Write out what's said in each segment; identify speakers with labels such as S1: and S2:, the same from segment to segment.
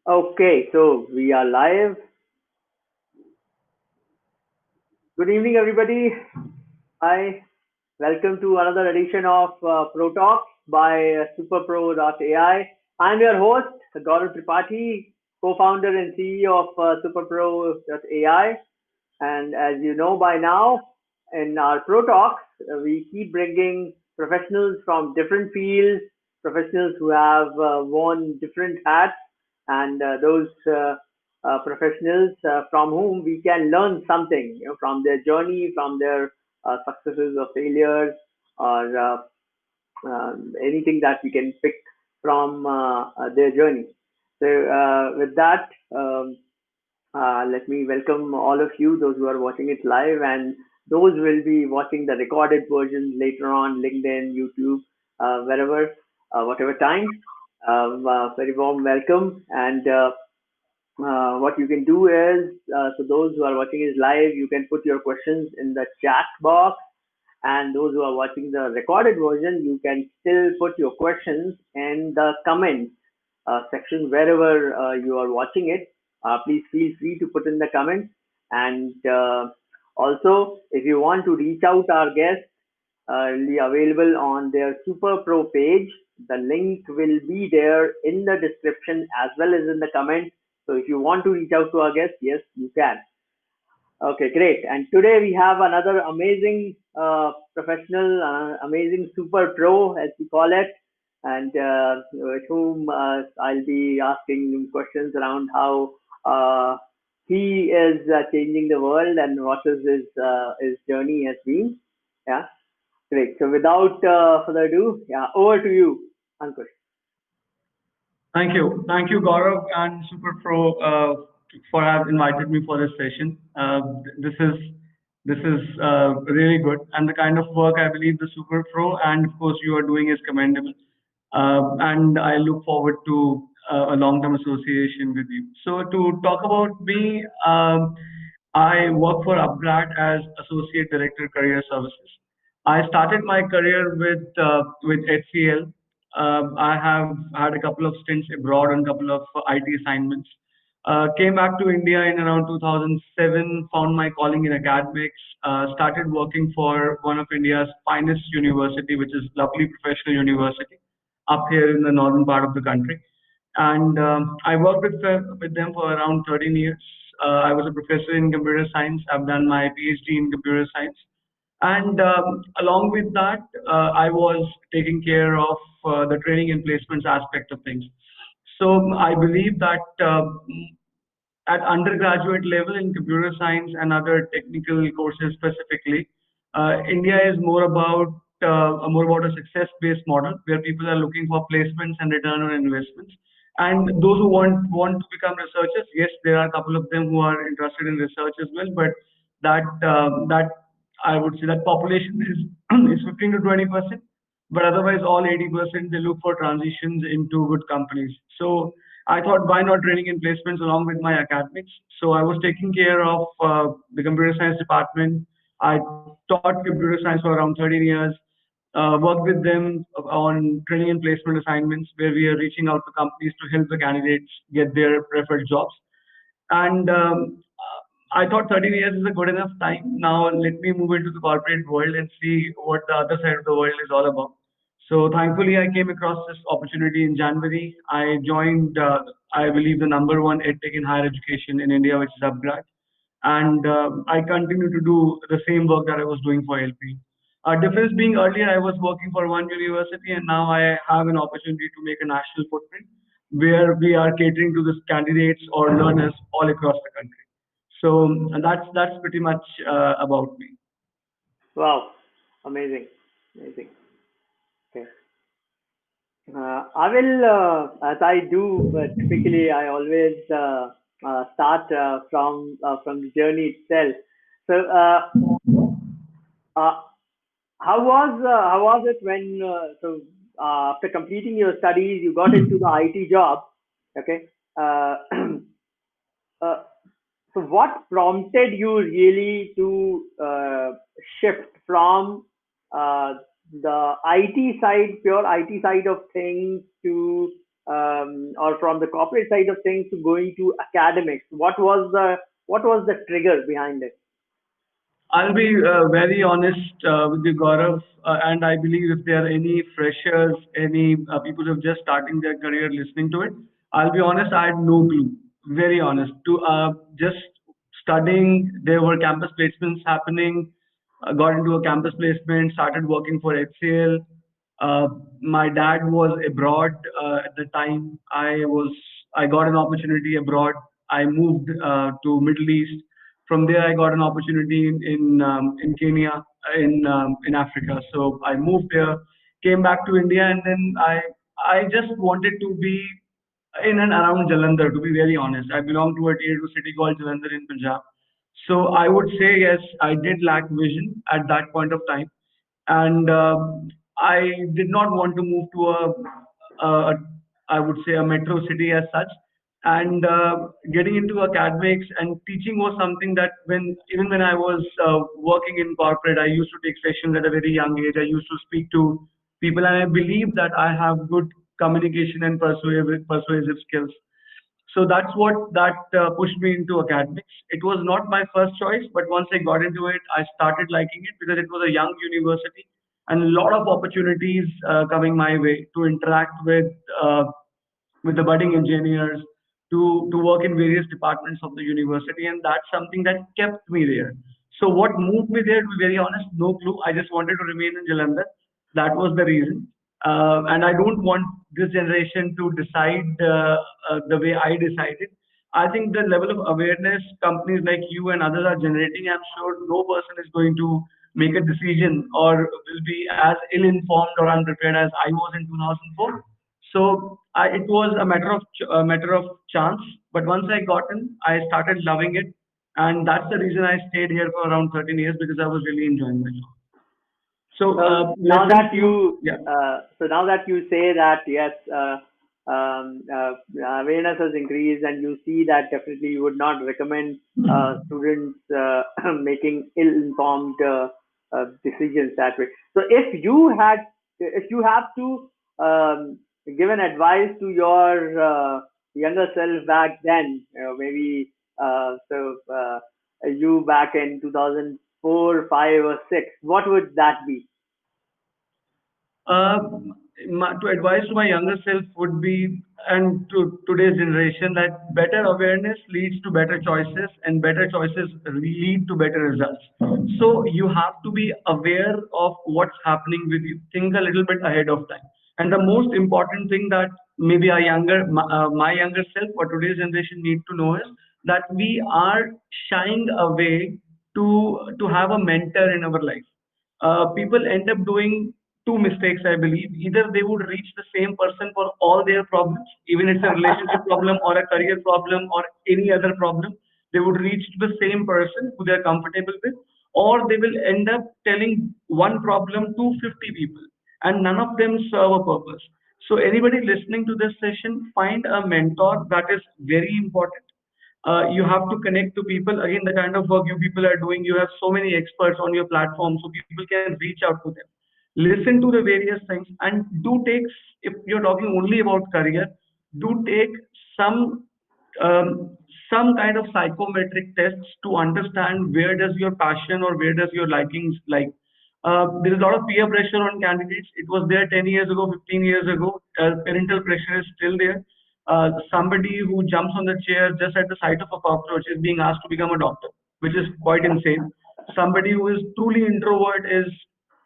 S1: Okay, so we are live. Good evening, everybody. Hi, welcome to another edition of Protalks by Superpro.ai. I'm your host, Gaurav Tripathi, co-founder and CEO of Superpro.ai. And as you know by now, in our Protalks, we keep bringing professionals from different fields, professionals who have worn different hats, and those professionals from whom we can learn something, from their journey, from their successes or failures, or anything that we can pick from their journey. So, with that, let me welcome all of you, those who are watching it live, and those will be watching the recorded version later on LinkedIn, YouTube, wherever, whatever time. Very warm welcome. And what you can do is, so those who are watching it live, you can put your questions in the chat box, and those who are watching the recorded version, you can still put your questions in the comments section wherever you are watching it. Please feel free to put in the comments. And also, if you want to reach out our guests, will be available on their Super Pro page. The link will be there in the description as well as in the comments. So if you want to reach out to our guests, yes, you can. Okay, great. And today we have another amazing professional, amazing super pro, as we call it, and with whom I'll be asking him questions around how he is changing the world and what is his journey has been. Yeah, great. So without further ado, yeah, over to you, Ankur.
S2: Thank you. Thank you, Gaurav and SuperPro, for have invited me for this session. This is really good, and the kind of work I believe the SuperPro and of course you are doing is commendable. And I look forward to a long-term association with you. So to talk about me, I work for upGrad as Associate Director Career Services. I started my career with HCL. I have had a couple of stints abroad and a couple of IT assignments. Came back to India in around 2007, found my calling in academics, started working for one of India's finest university, which is lovely professional university up here in the northern part of the country. And I worked with them for around 13 years. I was a professor in computer science. I've done my PhD in computer science. And along with that, I was taking care of the training and placements aspect of things. So I believe that at undergraduate level in computer science and other technical courses specifically, India is more about a success-based model where people are looking for placements and return on investments. And those who want to become researchers, yes, there are a couple of them who are interested in research as well, but that I would say that population is is 15 to 20%, but otherwise all 80% they look for transitions into good companies. So I thought, why not training and placements along with my academics? So I was taking care of the computer science department. I taught computer science for around 13 years. Worked with them on training and placement assignments where we are reaching out to companies to help the candidates get their preferred jobs. And I thought 13 years is a good enough time. Now let me move into the corporate world and see what the other side of the world is all about. So thankfully, I came across this opportunity in January. I joined, I believe, the number one edtech in higher education in India, which is upGrad, and I continue to do the same work that I was doing for LP. Difference being earlier I was working for one university, and now I have an opportunity to make a national footprint where we are catering to the candidates or learners all across the country. So that's pretty much about me.
S1: Wow, amazing, amazing. Okay. I will, as I do, typically I always start from the journey itself. So, uh, how was it when after completing your studies, you got into the IT job? Okay. Uh, uh, so, what prompted you really to shift from the IT side, pure IT side of things, to or from the corporate side of things to going to academics? What was the trigger behind it?
S2: I'll be very honest with you, Gaurav, and I believe if there are any freshers, any people who are just starting their career listening to it, I'll be honest, I had no clue. Very honest. To just studying, there were campus placements happening. Got into a campus placement, started working for HCL. Uh, my dad was abroad at the time. I got an opportunity abroad. I moved to Middle East. From there, I got an opportunity in Kenya, in Africa. So I moved there, came back to India, and then I just wanted to be in and around Jalandhar. To be very honest, I belong to a tier two city called Jalandhar in Punjab. So I would say yes, I did lack vision at that point of time, and I did not want to move to a I would say a metro city as such. And getting into academics and teaching was something that even when I was working in corporate, I used to take sessions at a very young age. I used to speak to people, and I believe that I have good communication and persuasive skills. So that's what that pushed me into academics. It was not my first choice, but once I got into it, I started liking it because it was a young university and a lot of opportunities coming my way to interact with the budding engineers, to work in various departments of the university, and that's something that kept me there. So what moved me there, to be very honest, no clue. I just wanted to remain in Jalandhar. That was the reason. And I don't want this generation to decide the way I decided. I think the level of awareness companies like you and others are generating, I'm sure no person is going to make a decision or will be as ill-informed or unprepared as I was in 2004. So it was a matter of chance. But once I got in, I started loving it, and that's the reason I stayed here for around 13 years because I was really enjoying my job. So
S1: So now
S2: lesson
S1: that
S2: two,
S1: you
S2: yeah.
S1: now that you say that yes, awareness has increased, and you see that definitely you would not recommend students making ill-informed decisions that way. So if you have to give an advice to your younger self back then, maybe you back in 2004, 5, or 6, what would that be?
S2: Uh, to advise to my younger self would be, and to today's generation, that better awareness leads to better choices, and better choices lead to better results. So you have to be aware of what's happening with you. Think a little bit ahead of time. And the most important thing that maybe my younger self or today's generation need to know is that we are shying away to have a mentor in our life. People end up doing two mistakes, I believe. Either they would reach the same person for all their problems, even it's a relationship problem or a career problem or any other problem, they would reach to the same person who they're comfortable with, or they will end up telling one problem to 50 people, and none of them serve a purpose. So anybody listening to this session, find a mentor. That is very important. You have to connect to people. Again, the kind of work you people are doing, you have so many experts on your platform, so people can reach out to them. Listen to the various things, and do take, if you're talking only about career, do take some um, some kind of psychometric tests to understand where does your passion or where does your likings like. There is a lot of peer pressure on candidates. It was there 10 years ago, 15 years ago. Parental pressure is still there. Somebody who jumps on the chair just at the sight of a cockroach is being asked to become a doctor, which is quite insane. Somebody who is truly introvert is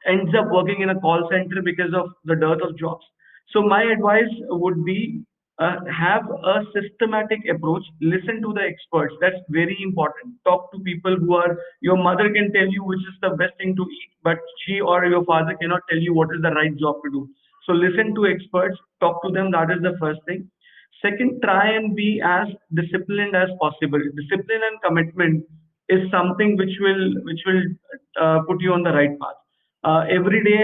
S2: ends up working in a call center because of the dearth of jobs. So my advice would be, have a systematic approach. Listen to the experts. That's very important. Talk to people who are, your mother can tell you which is the best thing to eat, but she or your father cannot tell you what is the right job to do. So listen to experts, talk to them. That is the first thing. Second, try and be as disciplined as possible. Discipline and commitment is something which will put you on the right path. Every day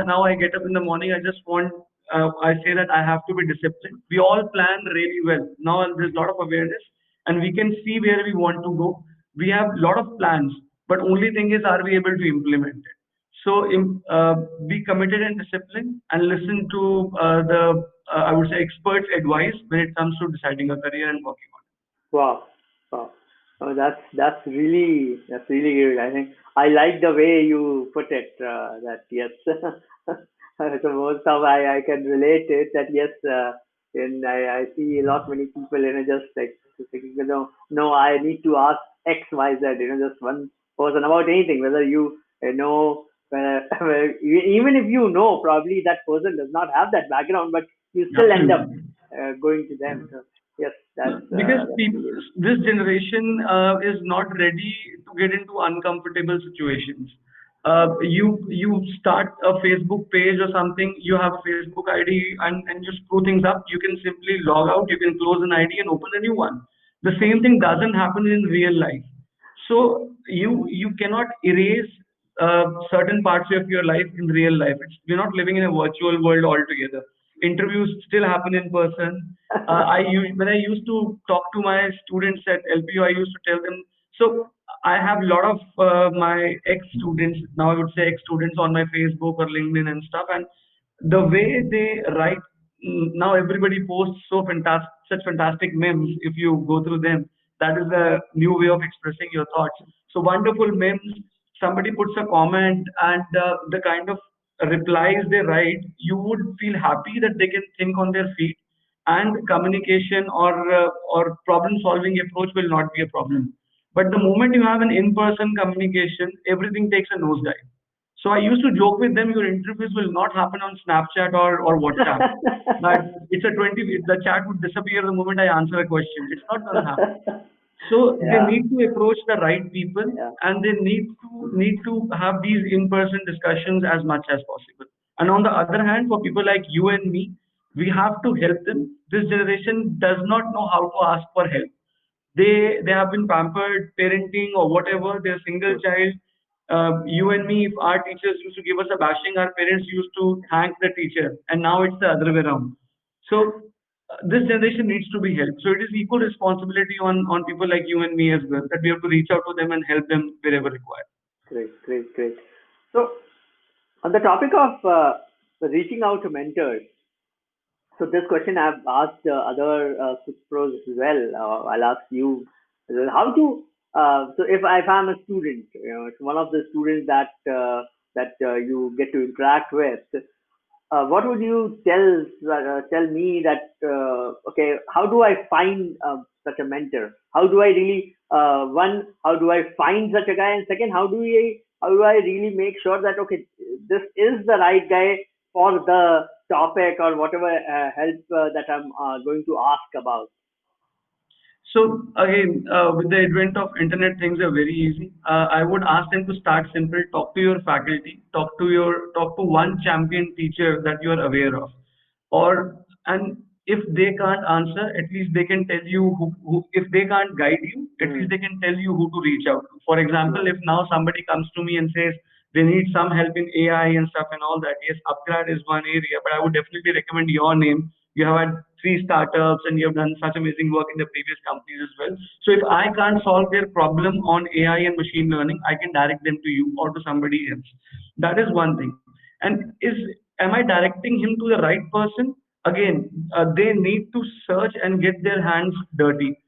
S2: now I get up in the morning, I just want, I say that I have to be disciplined. We all plan really well. Now there's a lot of awareness, and we can see where we want to go. We have a lot of plans, but only thing is, are we able to implement it? So be committed and disciplined, and listen to the I would say experts' advice when it comes to deciding a career and working on
S1: Wow. Wow. Oh, that's really good. I think I like the way you put it. That yes, so most of I can relate it. That yes, and I see a lot many people, just like thinking, no, I need to ask X, Y, Z. Just one person about anything, whether know, even if you know, probably that person does not have that background, but you
S2: it.
S1: still end up
S2: Absolutely.
S1: going to them. So yes,
S2: Because
S1: that's
S2: people,
S1: really
S2: this generation is not ready to get into uncomfortable situations. You start a Facebook page or something, you have a Facebook ID, and you screw things up. You can simply log out, you can close an ID and open a new one. The same thing doesn't happen in real life. So you cannot erase certain parts of your life in real life. We're not living in a virtual world altogether. Interviews still happen in person. When I used to talk to my students at LPU, I used to tell them. So I have a lot of my ex students, now I would say ex students, on my Facebook or LinkedIn and stuff, and the way they write, now everybody posts so fantastic, such fantastic memes. If you go through them, that is a new way of expressing your thoughts. So wonderful memes. Somebody puts a comment, and the kind of replies they write, you would feel happy that they can think on their feet, and communication or problem solving approach will not be a problem. But the moment you have an in-person communication, everything takes a nosedive. So I used to joke with them, your interviews will not happen on Snapchat or WhatsApp. But it's a 20, the chat would disappear the moment I answer a question. It's not going to happen. So they
S1: yeah,
S2: need to approach the right people,
S1: yeah.
S2: and they need to have these in-person discussions as much as possible. And on the other hand, for people like you and me, we have to help them. This generation does not know how to ask for help. They have been pampered, parenting or whatever. They're single
S1: True.
S2: child. You and me, if our teachers used to give us a bashing, our parents used to thank the teacher, and now it's the other way around. So this generation needs to be helped. So it is equal responsibility on people like you and me as well, that we have to reach out to them and help them wherever required.
S1: Great, great, great. So, on the topic of reaching out to mentors, so this question I've asked other pros as well. I'll ask you as well. How to so if I'm a student, it's one of the students that you get to interact with. What would you tell me that okay, how do I find such a mentor? How do I really one? How do I find such a guy? And second, how do I really make sure that okay, this is the right guy for the topic or whatever help that I'm going to ask about?
S2: So again, with the advent of internet, things are very easy. I would ask them to start simple. Talk to your faculty. Talk to one champion teacher that you are aware of, or and if they can't answer, at least they can tell you who. If they can't guide you, at least
S1: Hmm.
S2: they can tell you who to reach out to. For example,
S1: Right.
S2: if now somebody comes to me and says they need some help in AI and stuff and all that, yes, upgrad is one area, but I would definitely recommend your name. You have had three startups and you have done such amazing work in the previous companies as well. So if I can't solve their problem on AI and machine learning, I can direct them to you or to somebody else. That is one thing. And am I directing him to the right person? Again, they need to search and get their hands dirty.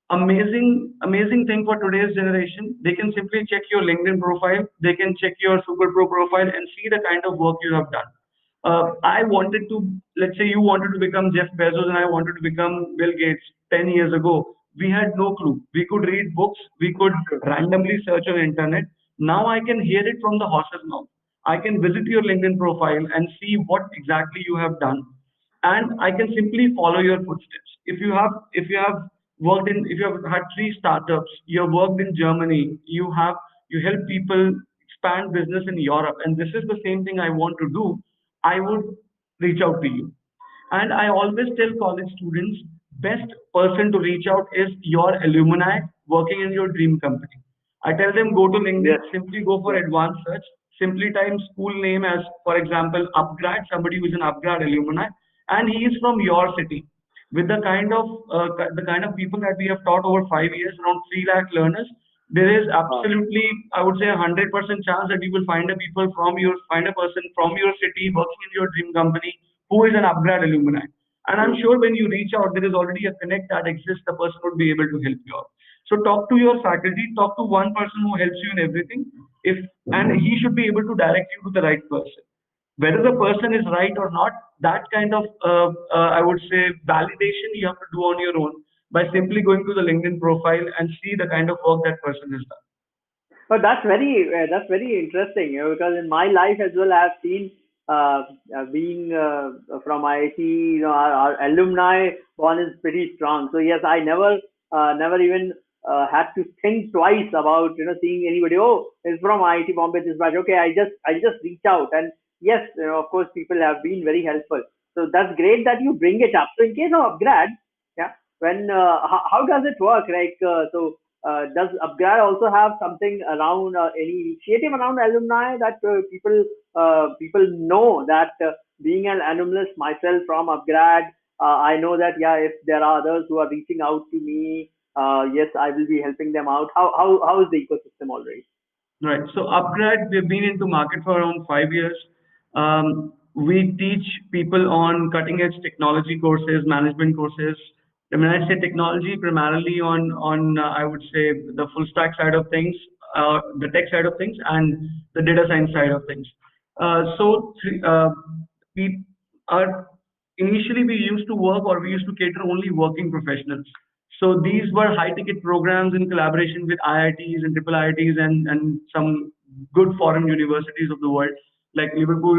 S2: Amazing thing for today's generation. They can simply check your LinkedIn profile, they can check your Superpro profile and see the kind of work you have done. I wanted to, let's say you wanted to become Jeff Bezos and I wanted to become Bill Gates 10 years ago. We had no clue. We could read books, we could
S1: True.
S2: randomly search on internet. Now I can hear it from the horse's mouth. I can visit your LinkedIn profile and see what exactly you have done, and I can simply follow your footsteps. If you have worked in if you have had three startups, you have worked in Germany, you help people expand business in Europe, and this is the same thing I want to do, I would reach out to you. And I always tell college students, best person to reach out is your alumni working in your dream company. I tell them go to LinkedIn,
S1: Yes.
S2: simply go for
S1: Yes.
S2: advanced search, simply type school name as, for example, upgrad, somebody who is an upgrad alumni, and he is from your city. With the kind of people that we have taught over 5 years, around 3 lakh learners, There is
S1: Wow.
S2: absolutely, I would say, 100% chance that you will find a person from your city working in your dream company who is an upgrad alumni. And I'm
S1: True.
S2: sure when you reach out, there is already a connect that exists. The person would be able to help you out. So talk to your faculty, talk to one person who helps you in everything. If and he should be able to direct you to the right person. Whether the person is right or not, that kind of I would say validation you have to do on your own by simply going to the LinkedIn profile and see the kind of work that person has done.
S1: But that's very interesting, because in my life as well, I've seen being from IIT, our alumni bond is pretty strong. So yes, I never even had to think twice about seeing anybody. Oh, it's from IIT Bombay, this batch. Okay, I just reach out, and yes, of course, people have been very helpful. So that's great that you bring it up. So in case of upgrad, yeah, when how does it work? Like does upgrad also have something around any initiative around alumni that people know that being an alumnus myself from upgrad, I know that yeah, if there are others who are reaching out to me, yes, I will be helping them out. How is the ecosystem already?
S2: Right. So upgrad, we've been into market for around 5 years. We teach people on cutting edge technology courses, management courses. And when I say technology, primarily on I would say the full stack side of things, the tech side of things, and the data science side of things. We are initially we used to work or we used to cater only working professionals. So these were high ticket programs in collaboration with IITs and triple IITs and some good foreign universities of the world, like Liverpool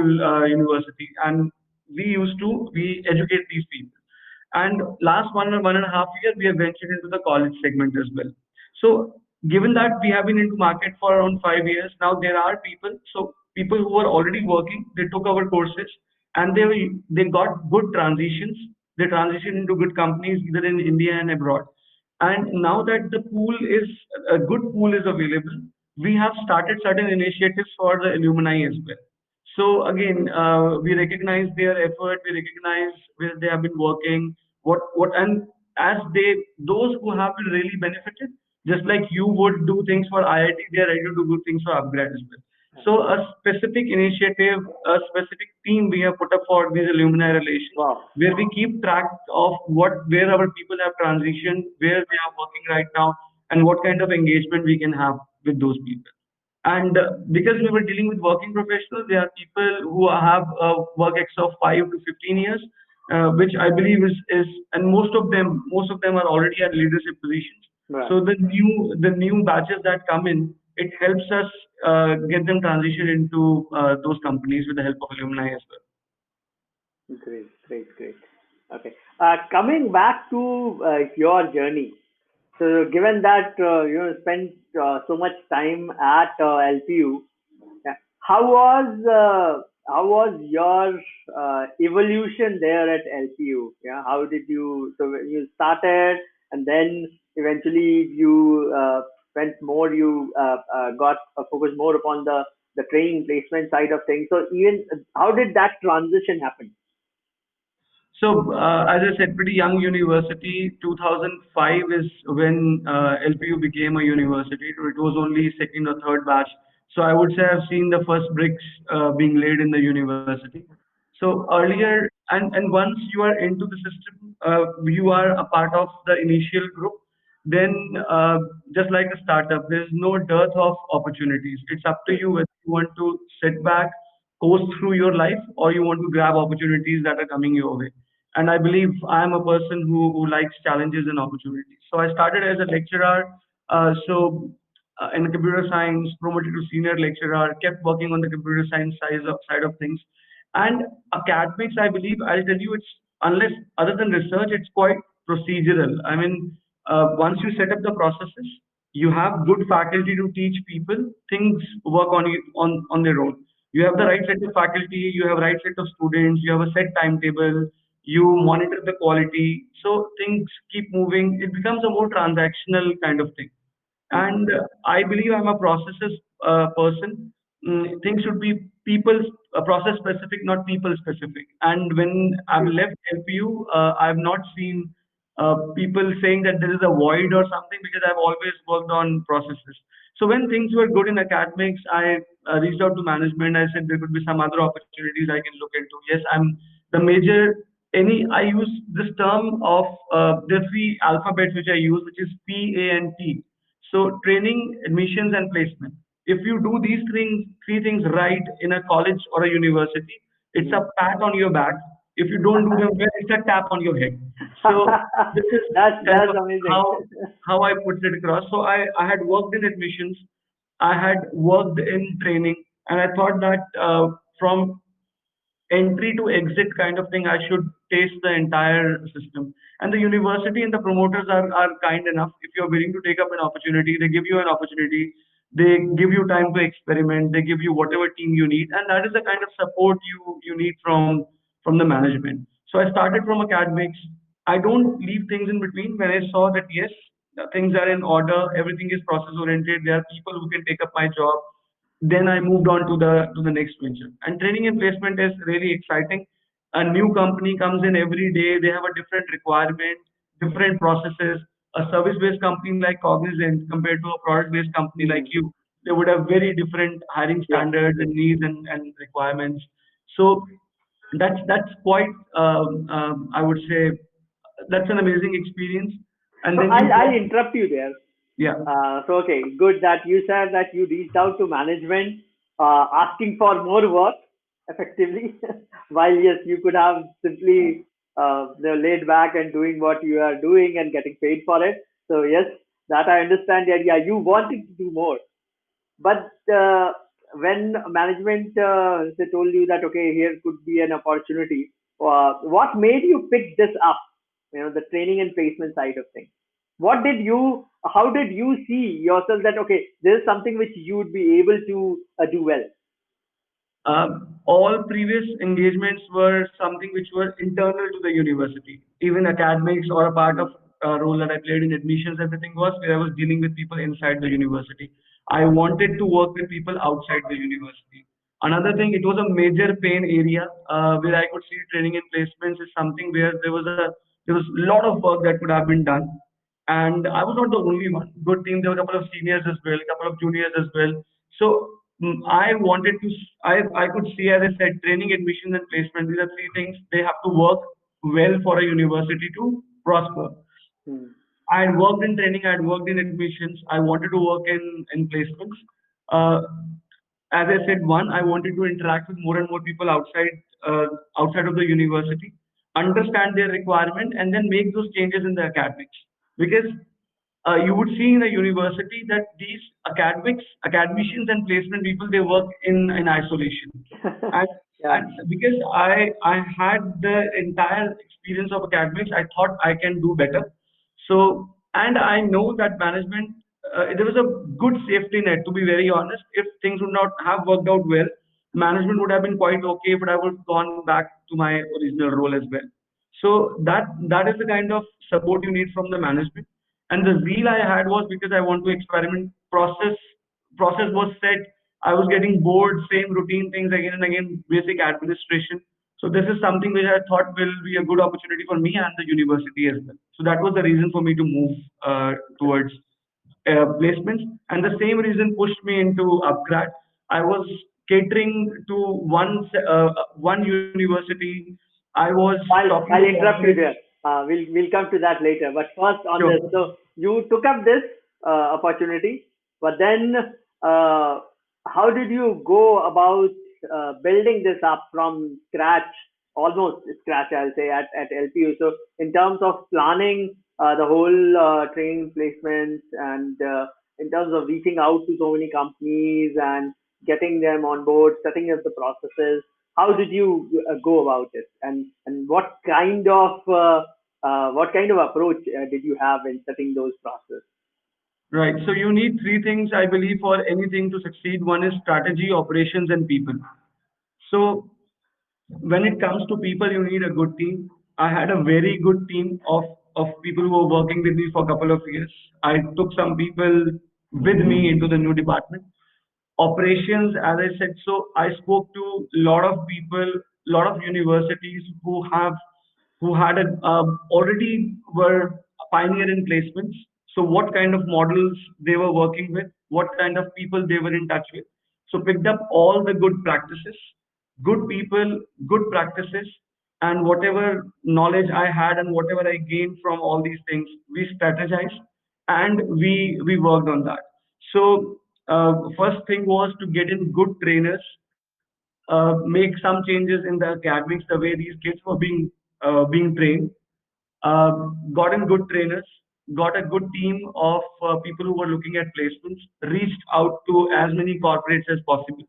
S2: University. And we educate these people. And last 1.5 years, we have ventured into the college segment as well. So given that we have been into market for around 5 years, now there are people who are already working, they took our courses and they got good transitions. They transitioned into good companies either in India and abroad. And now that the pool is a good pool is available, we have started certain initiatives for the alumni as well. So again, we recognize their effort, we recognize where they have been working, and as those who have been really benefited, just like you would do things for IIT, they are ready to do good things for upgrad as well. So a specific initiative, a specific team we have put up for these alumni relations,
S1: Wow.
S2: where we keep track of where our people have transitioned, where they are working right now, and what kind of engagement we can have with those people. And because we were dealing with working professionals, there are people who have a work ex of 5 to 15 years, which I believe is, and most of them are already at leadership positions.
S1: Right.
S2: So the new batches that come in, it helps us get them transition into those companies with the help of alumni as well.
S1: Great, great, great. Okay. Coming back to your journey. So, given that you spent so much time at LPU, yeah, how was your evolution there at LPU? Yeah, how did you? So when you started, and then eventually you went more. You got focused more upon the training placement side of things. So even how did that transition happen?
S2: So, as I said, pretty young university. 2005 is when LPU became a university. It was only second or third batch. So, I would say I've seen the first bricks being laid in the university. So, earlier, and once you are into the system, you are a part of the initial group. Then, just like a startup, there's no dearth of opportunities. It's up to you whether you want to sit back, coast through your life, or you want to grab opportunities that are coming your way. And I believe I am a person who likes challenges and opportunities. So I started as a lecturer. In computer science, promoted to senior lecturer, kept working on the computer science side of things. And academics, I believe, I'll tell you, it's unless other than research, it's quite procedural. I mean, once you set up the processes, you have good faculty to teach people, things work on their own. You have the right set of faculty, you have right set of students, you have a set timetable, you monitor the quality, so things keep moving. It becomes a more transactional kind of thing. And I believe I'm a processes person. Things should be people process specific, not people specific. And when I've left LPU, I've not seen people saying that there is a void or something because I've always worked on processes. So when things were good in academics, I reached out to management. I said there could be some other opportunities I can look into. Yes, I'm the major. I use this term of the three alphabets which I use, which is P, A, and T. So training, admissions, and placement. If you do these three things right in a college or a university, it's a
S1: Mhm.
S2: pat on your back. If you don't do them well, it's a tap on your head. So this is kind
S1: That's
S2: of
S1: amazing.
S2: how I put it across. So I had worked in admissions, I had worked in training, and I thought that from entry to exit kind of thing, I should taste the entire system. And the university and the promoters are kind enough. If you're willing to take up an opportunity, they give you an opportunity. They give you time to experiment. They give you whatever team you need, and that is the kind of support you need from the management. So I started from academics. I don't leave things in between. When I saw that yes, things are in order, everything is process oriented. There are people who can take up my job, then I moved on to the next venture. And training and placement is really exciting. A new company comes in every day. They have a different requirement, different processes. A service-based company like Cognizant compared to a product-based company like
S1: Mhm.
S2: you, they would have very different hiring
S1: Yeah.
S2: standards and needs and requirements. So that's quite I would say that's an amazing experience. And
S1: So
S2: then you
S1: I'll
S2: go,
S1: interrupt you there.
S2: yeah.
S1: So okay, good that you said that you reached out to management, asking for more work, effectively, while yes, you could have simply laid back and doing what you are doing and getting paid for it. So yes, that I understand. That yeah, you wanted to do more, but when management they told you that okay, here could be an opportunity, what made you pick this up? You know, the training and placement side of things. What did you? How did you see yourself that okay, this is something which you would be able to do well?
S2: All previous engagements were something which were internal to the university. Even academics or a part of
S1: Hmm.
S2: role that I played in admissions, everything was where I was dealing with people inside the university. I wanted to work with people outside the university. Another thing, it was a major pain area where I could see training and placements is something where there was a lot of work that could have been done, and I was not the only one. Good team. There were a couple of seniors as well, a couple of juniors as well. So I wanted to. I could see, as I said, training, admissions, and placement. These are three things. They have to work well for a university to prosper.
S1: Hmm.
S2: I had worked in training. I had worked in admissions. I wanted to work in placements. Uh, as I said, one, I wanted to interact with more and more people uh, outside of the university, understand their requirement, and then make those changes in the academics. Because you would see in a university that these academicians and placement people, they work in isolation. And,
S1: Yeah.
S2: and because I had the entire experience of academics, I thought I can do better. So, and I know that management, there was a good safety net, to be very honest. If things would not have worked out well, management would have been quite okay, but I would have gone back to my original role as well. So that is the kind of support you need from the management. And the zeal I had was because I want to experiment. Process was set. I was getting bored, same routine things again and again, basic administration. So this is something which I thought will be a good opportunity for me and the university as well. So that was the reason for me to move towards placements, and the same reason pushed me into upgrad. I was catering to one university. I was talking to
S1: I'll interrupt you
S2: corporates.
S1: there. We'll come to that later. But first on
S2: Sure.
S1: this, so you took up this opportunity, but then uh, how did you go about building this up from scratch, almost scratch, I'll say, at LPU? So in terms of planning the whole training placements and in terms of reaching out to so many companies and getting them on board, setting up the processes, how did you go about it, and what kind of approach did you have in setting those processes?
S2: Right. So you need three things, I believe, for anything to succeed. One is strategy, operations, and people. So when it comes to people, you need a good team. I had a very good team of people who were working with me for a couple of years. I took some people with me into the new department. Operations, as I said, so I spoke to a lot of people, a lot of universities who have who had already were pioneer in placements. So what kind of models they were working with, what kind of people they were in touch with. So picked up all the good practices, good people, good practices, and whatever knowledge I had and whatever I gained from all these things, we strategized and we worked on that. So first thing was to get in good trainers, make some changes in the academics, the way these kids were being trained, uh, got in good trainers, got a good team of people who were looking at placements, reached out to as many corporates as possible,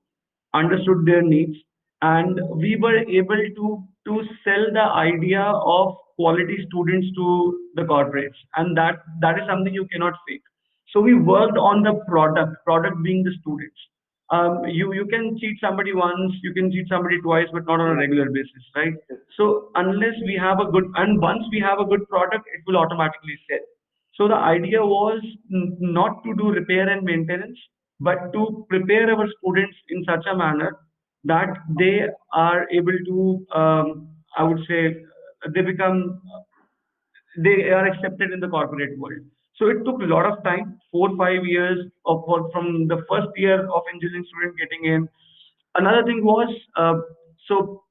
S2: understood their needs, and we were able to sell the idea of quality students to the corporates, and that is something you cannot fake. So we worked on the product being the students. You can cheat somebody once, you can cheat somebody twice, but not on a
S1: Yeah.
S2: regular basis, right?
S1: Yes.
S2: So unless we have a good, and once we have a good product, it will automatically sell. So the idea was not to do repair and maintenance, but to prepare our students in such a manner that they are able to, I would say, they become they are accepted in the corporate world. So it took a lot of time, 4 5 years from the first year of engineering student getting in. Another thing was, so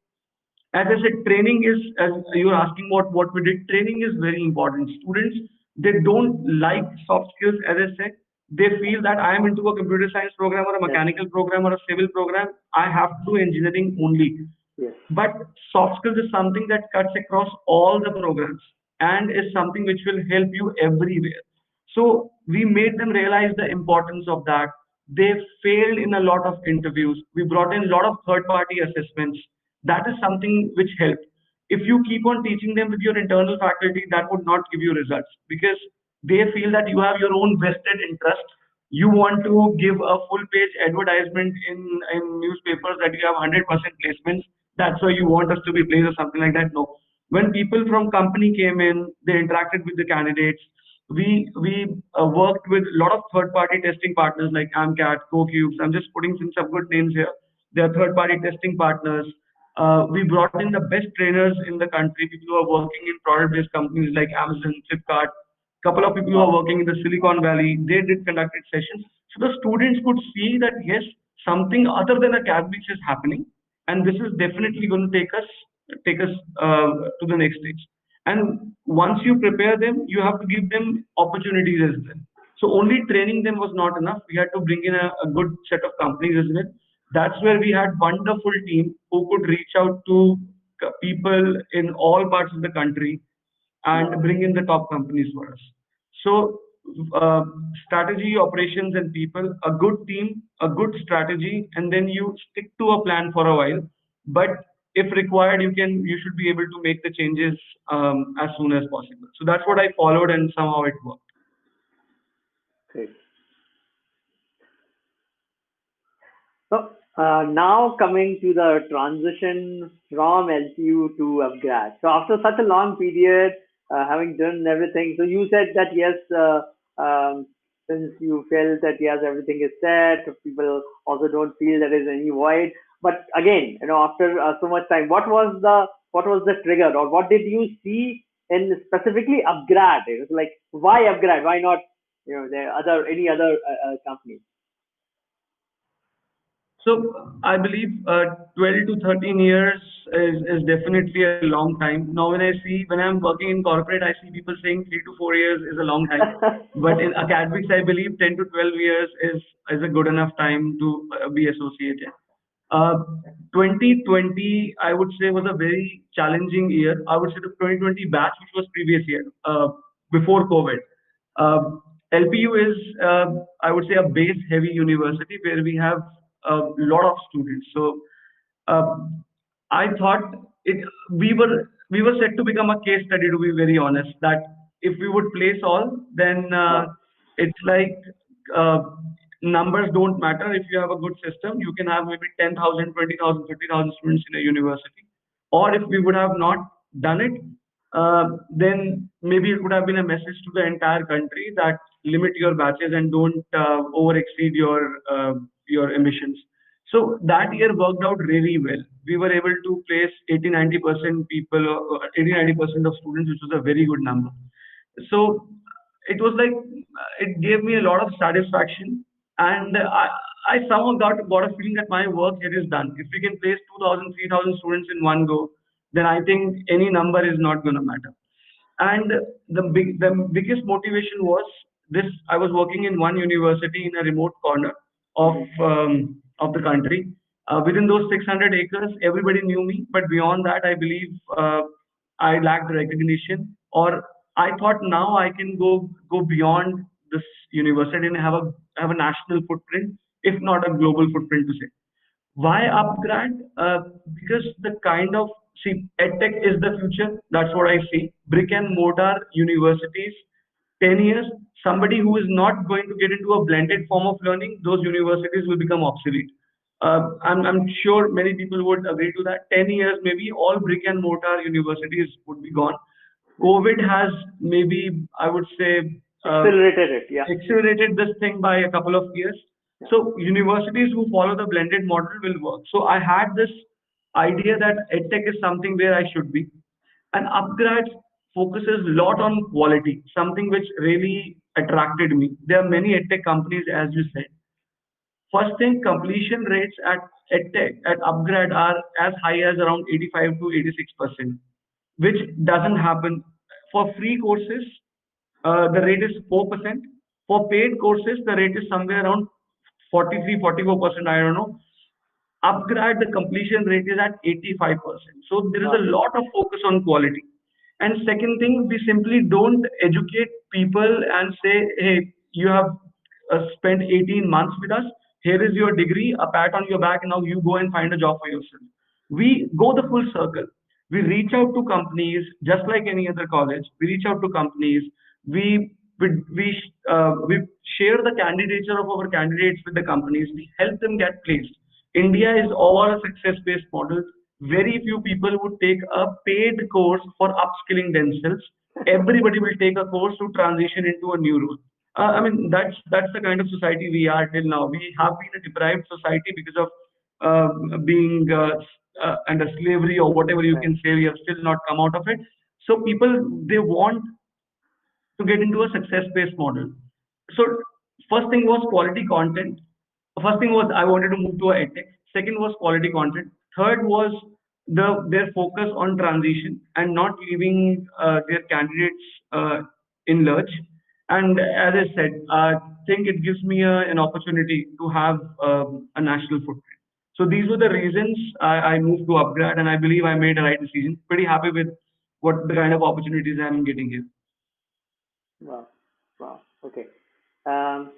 S2: as I said, training is, as you are asking what we did, training is very important. Students, they don't like soft skills, as I said. They feel that I am into a computer science program or a
S1: Yes.
S2: mechanical program or a civil program. I have to do engineering only.
S1: Yes.
S2: But soft skills is something that cuts across all the programs and is something which will help you everywhere. So we made them realize the importance of that. They failed in a lot of interviews. We brought in a lot of third party assessments. That is something which helped. If you keep on teaching them with your internal faculty, that would not give you results because they feel that you have your own vested interest. You want to give a full page advertisement in newspapers that you have 100% placements. That's why you want us to be placed or something like that. No. When people from company came in, they interacted with the candidates. We worked with a lot of third-party testing partners like AMCAT, CoCubes. I'm just putting some good names here. They are third-party testing partners. We brought in the best trainers in the country, people who are working in product-based companies like Amazon, Flipkart, couple of people who are
S1: Wow.
S2: working in the Silicon Valley, they did conducted sessions. So the students could see that yes, something other than academics is happening, and this is definitely going to take us to the next stage. And once you prepare them, you have to give them opportunities as well. So only training them was not enough. We had to bring in a good set of companies as well. That's where we had wonderful team who could reach out to people in all parts of the country and
S1: Wow.
S2: bring in the top companies for us. So, uh, strategy, operations, and people, a good team, a good strategy, and then you stick to a plan for a while. But if required, you should be able to make the changes as soon as possible. So that's what I followed, and somehow it worked.
S1: Great. So now coming to the transition from LCU to upgrad. So after such a long period, having done everything, so you said that yes, since you felt that yes, everything is set, people also don't feel there is any void. But again, after so much time, what was the trigger, or what did you see in specifically upgrad? It was like, why upgrad? Why not the other any other company?
S2: So I believe 12 to 13 years is definitely a long time. Now when I'm working in corporate, I see people saying 3 to 4 years is a long time. But in academics, I believe 10 to 12 years is a good enough time to be associated. Uh, 2020, I would say, was a very challenging year. I would say the 2020 batch, which was previous year, before COVID. LPU is, I would say, a base-heavy university where we have a lot of students. So uh, I thought we were set to become a case study. To be very honest, that if we would place all, then
S1: Wow.
S2: it's like uh, numbers don't matter. If you have a good system, you can have maybe 10,000, 20,000, 30,000 students in a university. Or if we would have not done it, then maybe it would have been a message to the entire country that limit your batches and don't over exceed your emissions. So that year worked out really well. we were able to place 80-90% people, 80-90% of students, which was a very good number. So it was like it gave me a lot of satisfaction, and I somehow got a feeling that my work here is done. If we can place 2,000, 3,000 students in one go, then I think any number is not going to matter. And the biggest motivation was this: I was working in one university in a remote corner of the country. Within those 600 acres, everybody knew me, but beyond that, I believe I lacked recognition, or I thought now I can go beyond this university and have a national footprint, if not a global footprint to say. Why upgrad? Because the kind of, see, edtech is the future. That's what I see. Brick and mortar universities, 10 years, somebody who is not going to get into a blended form of learning, those universities will become obsolete. I'm sure many people would agree to that. 10 years, maybe all brick and mortar universities would be gone. COVID has maybe, I would say,
S1: Accelerated it. Yeah.
S2: accelerated this thing by a couple of years.
S1: Yeah.
S2: So universities who follow the blended model will work. So I had this idea that edtech is something where I should be. And upgrad focuses a lot on quality, something which really attracted me. There are many edtech companies, as you said. First thing, completion rates at EdTech, at upgrad are as high as around 85 to 86%, which doesn't happen. For free courses, the rate is 4%. For paid courses, the rate is somewhere around 43, 44%, I don't know. Upgrad, the completion rate is at 85%. So there is a
S1: Wow.
S2: lot of focus on quality. And second thing, we simply don't educate people and say, hey, you have spent 18 months with us. Here is your degree, a pat on your back, and now you go and find a job for yourself. We go the full circle. We reach out to companies just like any other college. We reach out to companies. We share the candidature of our candidates with the companies. We help them get placed. India is all a success-based model. Very few people would take a paid course for upskilling themselves. Everybody will take a course to transition into a new role. I mean, that's the kind of society we are till now. We have been a deprived society because of being under slavery or whatever you
S1: Right.
S2: can say. We have still not come out of it. So people, they want to get into a success-based model. So first thing was quality content. First thing was I wanted to move to a edtech. Second was quality content. Third was their focus on transition and not leaving their candidates in lurch. And as I said, I think it gives me an opportunity to have a national footprint. So these were the reasons I moved to upgrad, and I believe I made a right decision. Pretty happy with what the kind of opportunities I'm getting here.
S1: Wow. Wow. Okay. Um,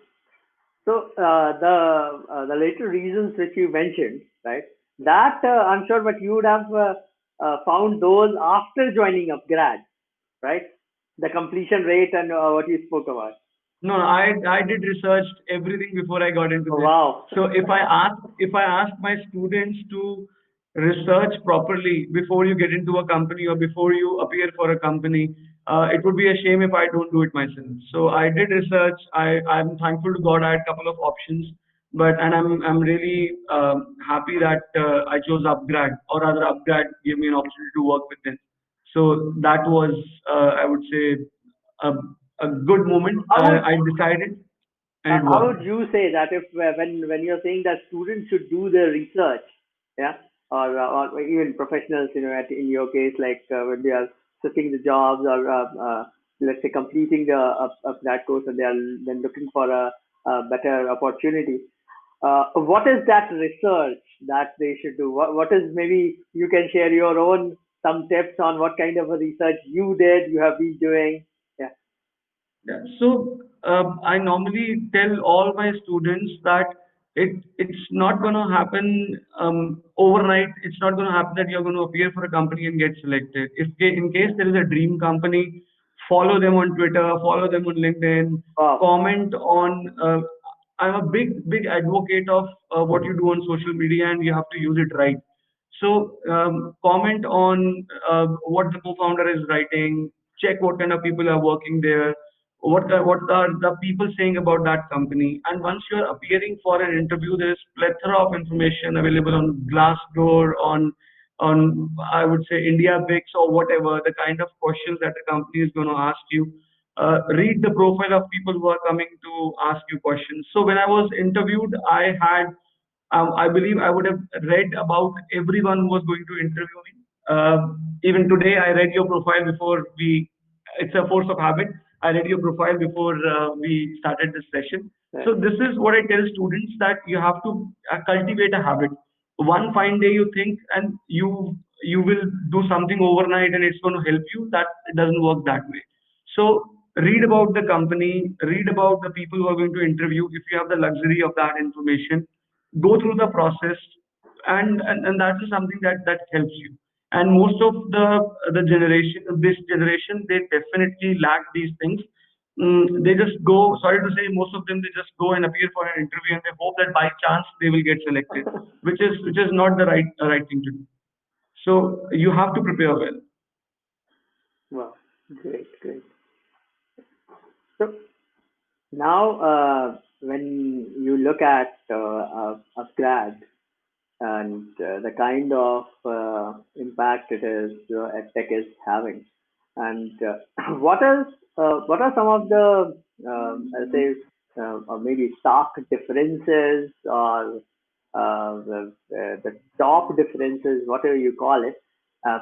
S1: so the later reasons which you mentioned, right? That I'm sure, but you would have found those after joining upgrad, right? The completion rate and what you spoke about.
S2: No, I did research everything before I got into
S1: Oh,
S2: this.
S1: wow.
S2: So if I ask my students to research properly before you get into a company or before you appear for a company, it would be a shame if I don't do it myself. So I did research. I'm thankful to God I had a couple of options, but and I'm really happy that I chose upgrad, or rather upgrad gave me an opportunity to work with them. So that was I would say a, a good moment.
S1: How would
S2: I decided, and it
S1: how
S2: worked.
S1: would you say that if when you're saying that students should do their research, yeah, or even professionals, in your case, like when they are searching the jobs or let's say completing that course and they are then looking for a better opportunity. What is that research that they should do? What is, maybe you can share your own some tips on what kind of a research you did, you have been doing. Yeah.
S2: Yeah. So I normally tell all my students that it's not going to happen overnight. It's not going to happen that you're going to appear for a company and get selected. In case there is a dream company, follow them on Twitter, follow them on LinkedIn,
S1: Wow.
S2: comment on. I'm a big advocate of what you do on social media, and you have to use it right. So comment on what the co-founder is writing. Check what kind of people are working there. what are the people saying about that company. And once you're appearing for an interview, there is plethora of information available on Glassdoor, on I would say India Bix or whatever, the kind of questions that the company is going to ask you. Read the profile of people who are coming to ask you questions. So when I was interviewed, I believe I would have read about everyone who was going to interview me. Even today, I read your profile before we. It's a force of habit. I read your profile before we started this session.
S1: Right.
S2: So this is what I tell students, that you have to cultivate a habit. One fine day you think and you will do something overnight and it's going to help you. That it doesn't work that way. So read about the company, read about the people who are going to interview. If you have the luxury of that information, go through the process, and that is something that helps you. And most of the generation, this generation, they definitely lack these things. They just go, sorry to say, most of them, they just go and appear for an interview and they hope that by chance they will get selected, which is not the right thing to do. So you have to prepare well.
S1: Wow, great, great. So now, when you look at upGrad and the kind of impact it is EdTech is having, and what are some of the I'll say or maybe stark differences or the top differences, whatever you call it,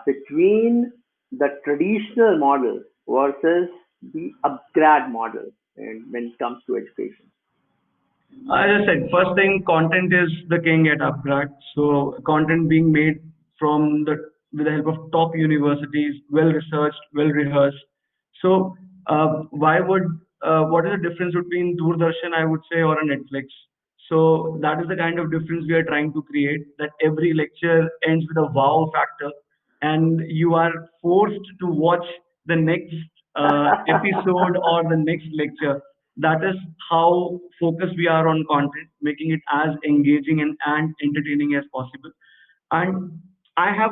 S1: between the traditional model versus the upgrad model and when it comes to education.
S2: As I said, first thing, content is the king at upGrad. So content being made from the with the help of top universities, well researched, well rehearsed. So why would what is the difference between Doordarshan, I would say, or a Netflix? So that is the kind of difference we are trying to create. That every lecture ends with a wow factor, and you are forced to watch the next episode or the next lecture. That is how focused we are on content, making it as engaging and entertaining as possible. And I have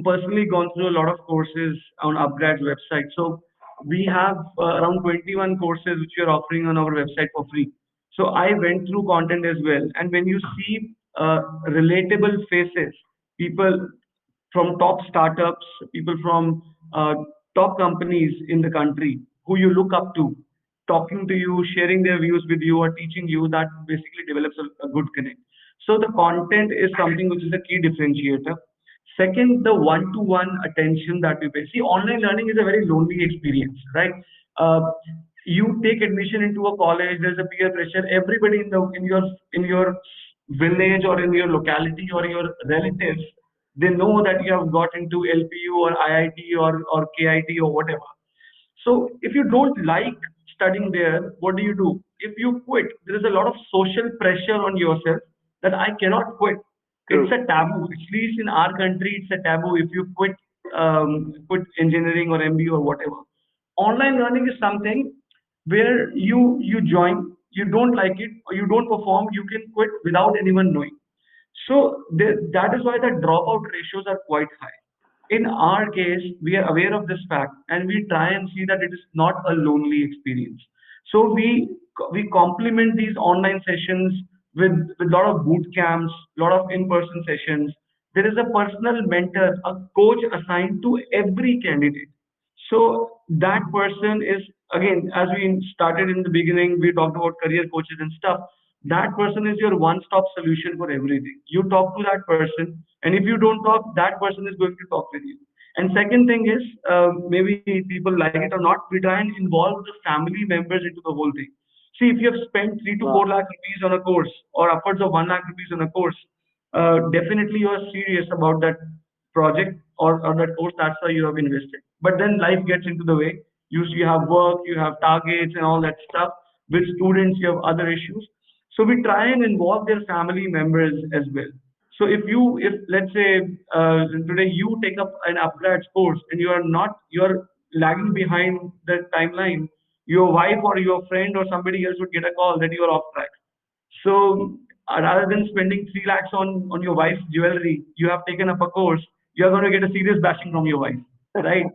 S2: personally gone through a lot of courses on upGrad's website. So we have around 21 courses which we are offering on our website for free. So I went through content as well. And when you see relatable faces, people from top startups, people from top companies in the country who you look up to, talking to you, sharing their views with you, or teaching you, that basically develops a good connect. So the content is something which is a key differentiator. Second, the one-to-one attention that we pay. See, online learning is a very lonely experience, right? Uh, you take admission into a college, there's a peer pressure. Everybody in your village or in your locality or your relatives, they know that you have got into LPU or IIT or KIT or whatever. So if you don't like studying there, what do you do? If you quit, there is a lot of social pressure on yourself that I cannot quit. It's
S1: True.
S2: a taboo. At least in our country, it's a taboo if you quit engineering or MBA or whatever. Online learning is something where you join, you don't like it or you don't perform, you can quit without anyone knowing. So that is why the dropout ratios are quite high. In our case, we are aware of this fact and we try and see that it is not a lonely experience. So we complement these online sessions with a lot of boot camps, a lot of in-person sessions. There is a personal mentor, a coach assigned to every candidate. So that person is, again, as we started in the beginning, we talked about career coaches and stuff. That person is your one-stop solution for everything. You talk to that person, and if you don't talk, that person is going to talk with you. And second thing is, maybe people like it or not, we try and involve the family members into the whole thing. See, if you have spent 3 to 4
S1: Wow.
S2: lakh rupees on a course or upwards of 1 lakh rupees on a course, definitely you are serious about that project or that course. That's why you have invested. But then life gets into the way. You have work, you have targets and all that stuff. With students, you have other issues. So we try and involve their family members as well. So if let's say today you take up an upgrad course and you're lagging behind the timeline, your wife or your friend or somebody else would get a call that you are off track. So rather than spending 3 lakhs on your wife's jewelry, you have taken up a course. You are going to get a serious bashing from your wife, right?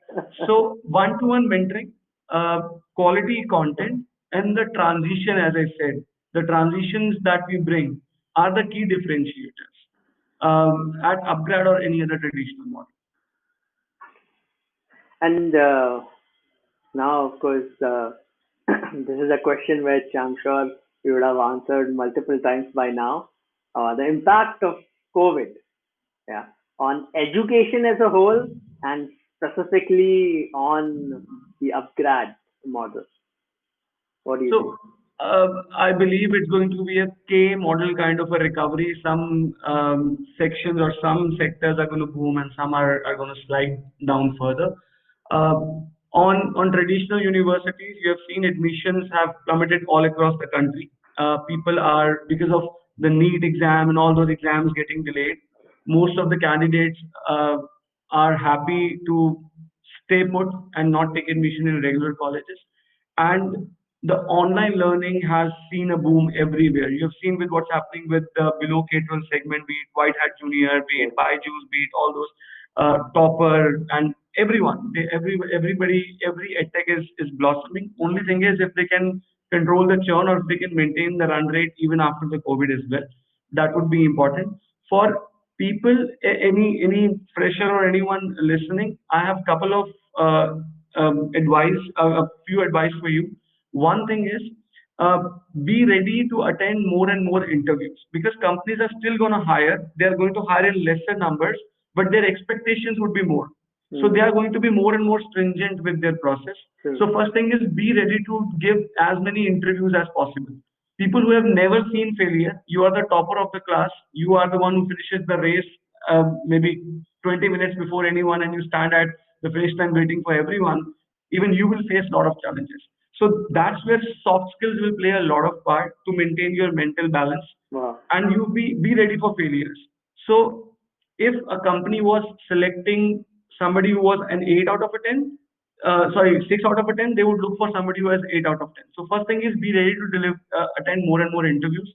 S2: So one-to-one mentoring. uh, quality content, and the transition, as I said, the transitions that we bring are the key differentiators at upgrad or any other traditional model.
S1: And now, of course, this is a question which I'm sure you would have answered multiple times by now. The impact of COVID, yeah, on education as a whole, and specifically on the upgrad model. What do you think?
S2: So I believe it's going to be a K model kind of a recovery. Some sections or some sectors are going to boom and some are going to slide down further. On traditional universities, you have seen admissions have plummeted all across the country. People are, because of the NEET exam and all those exams getting delayed, most of the candidates are happy to stay put and not take admission in regular colleges. And the online learning has seen a boom everywhere. You have seen with what's happening with the below K-12 segment, be it White Hat Junior, be
S1: Yes.
S2: it Byju's, be it all those Topper and everyone. Everybody, every edtech is blossoming. Only thing is if they can control the churn or if they can maintain the run rate even after the COVID as well, that would be important. For people, any fresher or anyone listening, I have couple of advice, a few advice for you. One thing is, uh, be ready to attend more and more interviews because companies are still going to hire. They are going to hire in lesser numbers, but their expectations would be more. So they
S1: Hmm.
S2: are going to be more and more stringent with their process.
S1: True.
S2: So first thing is be ready to give as many interviews as possible. People who have never seen failure, you are the topper of the class. You are the one who finishes the race maybe 20 minutes before anyone, and you stand at the finish line waiting for everyone. Even you will face a lot of challenges. So that's where soft skills will play a lot of part to maintain your mental balance,
S1: Wow.
S2: and you be ready for failures. So if a company was selecting somebody who was an 8 out of a 10, sorry, 6 out of a 10, they would look for somebody who has 8 out of 10. So first thing is be ready to attend more and more interviews.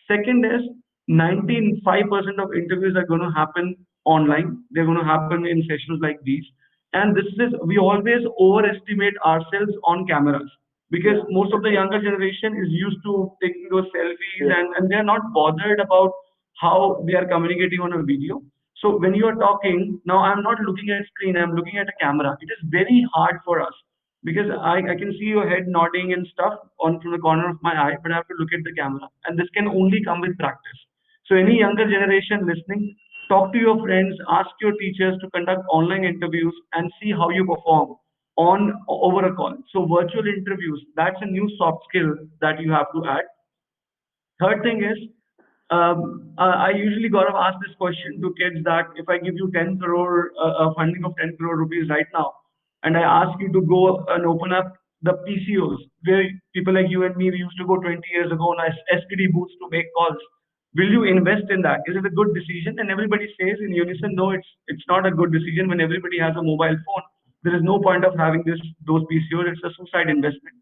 S2: Second is 95% of interviews are going to happen online. They're going to happen in sessions like these. And this is, we always overestimate ourselves on cameras because
S1: Yeah.
S2: most of the younger generation is used to taking those selfies,
S1: Yes.
S2: and they're not bothered about how they are communicating on a video. So when you are talking, now I'm not looking at screen, I'm looking at a camera. It is very hard for us because I can see your head nodding and stuff on from the corner of my eye, but I have to look at the camera. And this can only come with practice. So any younger generation listening, talk to your friends, ask your teachers to conduct online interviews and see how you perform on over a call. So virtual interviews, that's a new soft skill that you have to add. Third thing is, I usually Gaurav ask this question to kids that if I give you 10 crore funding of 10 crore rupees right now, and I ask you to go and open up the PCOs where people like you and me we used to go 20 years ago on STD booths to make calls. Will you invest in that? Is it a good decision? And everybody says in unison, no, it's not a good decision when everybody has a mobile phone. There is no point of having those PCOs. It's a suicide investment.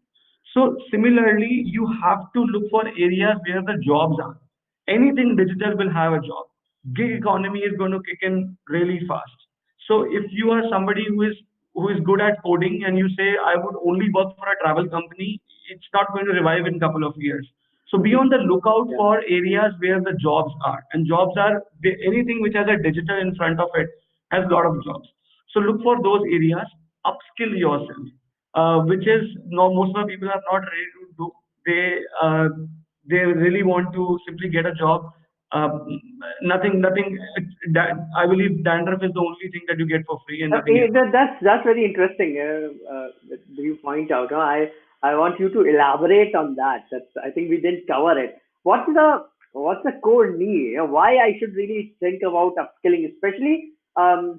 S2: So similarly, you have to look for areas where the jobs are. Anything digital will have a job. Gig economy is going to kick in really fast. So if you are somebody who is good at coding and you say I would only work for a travel company, it's not going to revive in a couple of years. So be on the lookout
S1: Yeah.
S2: for areas where the jobs are, and jobs are anything which has a digital in front of it has a lot of jobs. So look for those areas, upskill yourself, which is no most of the people are not ready to do. They really want to simply get a job. Nothing. I believe dandruff is the only thing that you get for free and nothing else.
S1: That's very interesting. That you point out. I want you to elaborate on that. That's, I think we didn't cover it. What's the core need? Why I should really think about upskilling, especially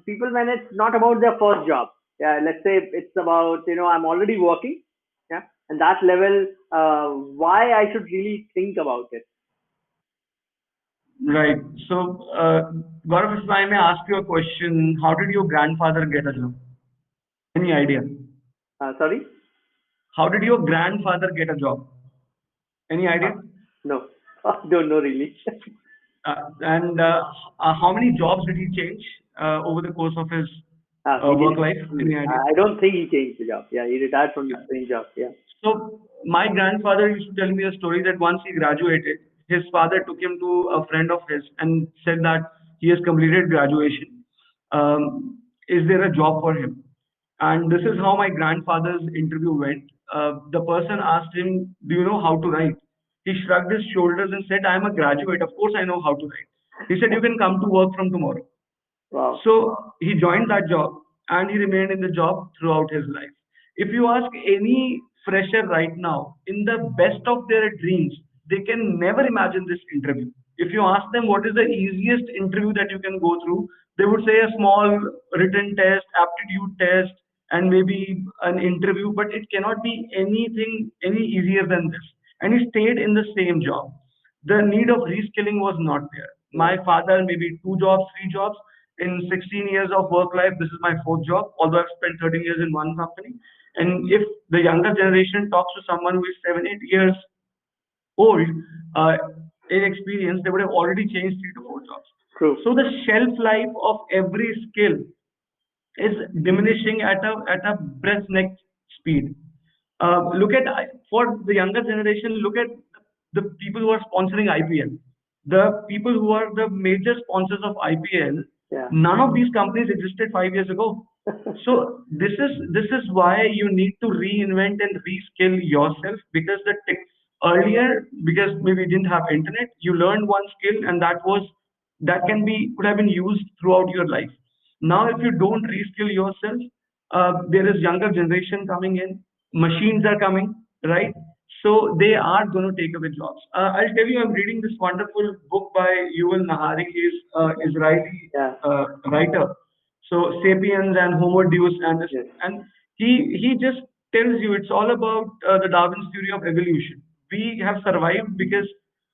S1: people when it's not about their first job. Yeah, let's say it's about I'm already working. Yeah, and that level. Why I should really think about it.
S2: Right. So, Gaurav, if I may ask you a question, how did your grandfather get a job? Any idea?
S1: Sorry.
S2: How did your grandfather get a job? Any idea?
S1: Uh, no, don't know really.
S2: And how many jobs did he change over the course of his?
S1: He
S2: work
S1: didn't.
S2: life? Any idea?
S1: I don't think he changed the job. Yeah, he retired from the same job. Yeah.
S2: So my grandfather used to tell me a story that once he graduated, his father took him to a friend of his and said that he has completed graduation. Is there a job for him? And this is how my grandfather's interview went. The person asked him, "Do you know how to write?" He shrugged his shoulders and said, "I'm a graduate. Of course, I know how to write." He said, "You can come to work from tomorrow."
S1: Wow.
S2: So he joined that job and he remained in the job throughout his life. If you ask any fresher right now, in the best of their dreams, they can never imagine this interview. If you ask them what is the easiest interview that you can go through, they would say a small written test, aptitude test, and maybe an interview, but it cannot be anything any easier than this. And he stayed in the same job. The need of reskilling was not there.
S1: Yeah.
S2: My father, maybe two jobs, three jobs. In 16 years of work life, this is my fourth job, although I've spent 13 years in one company. And if the younger generation talks to someone who is 7, 8 years old uh, in experience, they would have already changed three to four jobs.
S1: True.
S2: So the shelf life of every skill is diminishing at a breathtaking speed. Look at for the younger generation. Look at the people who are sponsoring IPL. The people who are the major sponsors of IPL.
S1: Yeah.
S2: None of these companies existed 5 years ago. So this is why you need to reinvent and reskill yourself because earlier because maybe you didn't have internet, you learned one skill and that can be could have been used throughout your life. Now, if you don't reskill yourself, there is younger generation coming in, machines are coming, right? So they are going to take away jobs. I'll tell you, I'm reading this wonderful book by Yuval Nahari. He's Israeli
S1: Yeah.
S2: writer. So Sapiens and Homo Deus and this,
S1: Yes.
S2: and he just tells you it's all about the Darwin's theory of evolution. We have survived because